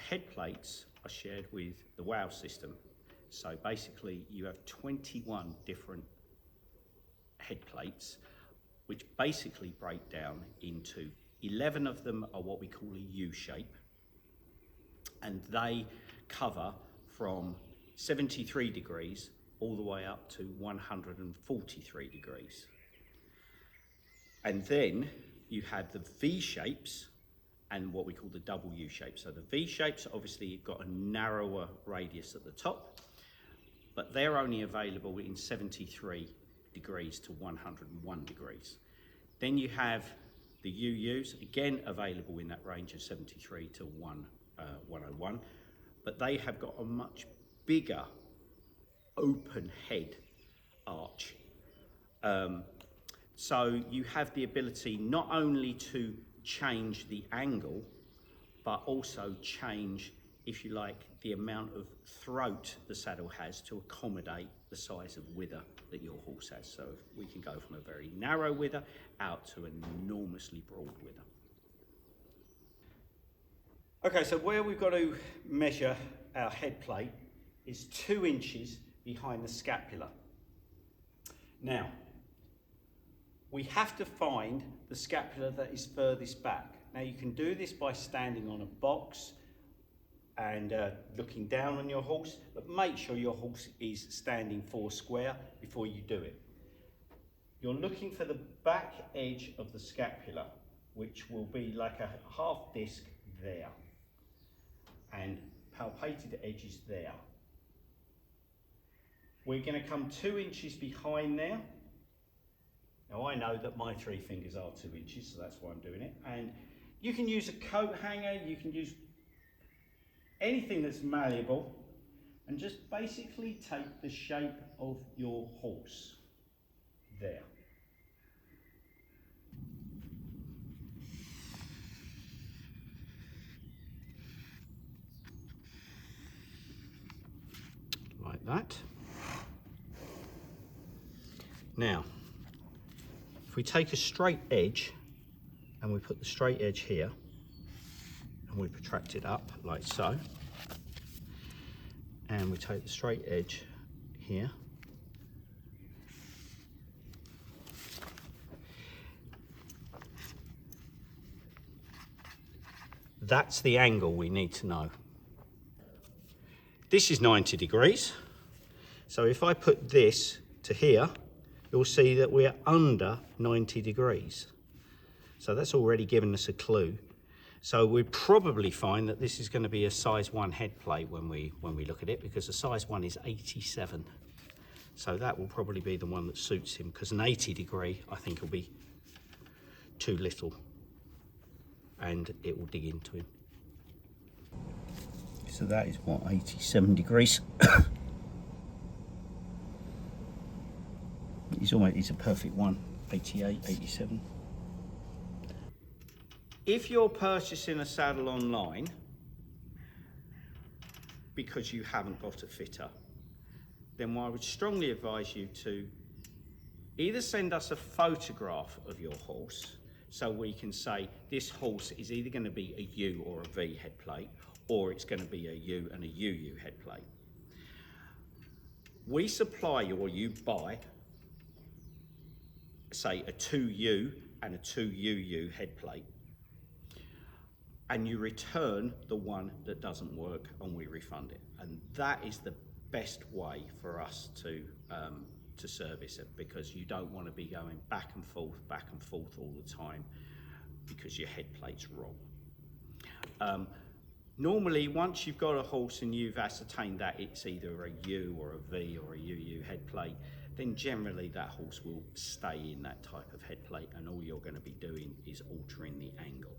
head plates are shared with the WOW system. So basically you have 21 different head plates, which basically break down into 11 of them are what we call a U shape, and they cover from 73 degrees all the way up to 143 degrees. And then you have the V shapes and what we call the double U shape. So the V shapes, obviously you've got a narrower radius at the top, but they're only available in 73 degrees to 101 degrees. Then you have the UUs, again available in that range of 73 to 101, but they have got a much bigger open head arch. So you have the ability not only to change the angle, but also change, if you like, the amount of throat the saddle has to accommodate the size of wither that your horse has. So we can go from a very narrow wither out to an enormously broad wither. Okay, so where we've got to measure our head plate is 2 inches behind the scapula. Now, we have to find the scapula that is furthest back. Now you can do this by standing on a box and looking down on your horse, but make sure your horse is standing 4 square before you do it. You're looking for the back edge of the scapula, which will be like a half disc there, and palpated edges there. We're going to come 2 inches behind there. Now I know that my 3 fingers are 2 inches, so that's why I'm doing it. And you can use a coat hanger, you can use anything that's malleable, and just basically take the shape of your horse there. Like that. Now, if we take a straight edge and we put the straight edge here and we protract it up like so, and we take the straight edge here, that's the angle we need to know. This is 90 degrees, so if I put this to here, you'll see that we're under 90 degrees. So that's already given us a clue. So we'd probably find that this is going to be a size 1 head plate when we look at it, because a size 1 is 87. So that will probably be the one that suits him, because an 80 degree I think will be too little and it will dig into him. So that is what, 87 degrees. He's a perfect one, 88, 87. If you're purchasing a saddle online because you haven't got a fitter, then I would strongly advise you to either send us a photograph of your horse, so we can say this horse is either going to be a U or a V head plate, or it's going to be a U and a UU head plate. We supply you, or you buy, say a 2U and a 2UU head plate, and you return the one that doesn't work and we refund it. And that is the best way for us to service it, because you don't want to be going back and forth all the time because your head plate's wrong. Normally, once you've got a horse and you've ascertained that it's either a U or a V or a UU head plate, then generally that horse will stay in that type of head plate, and all you're going to be doing is altering the angle.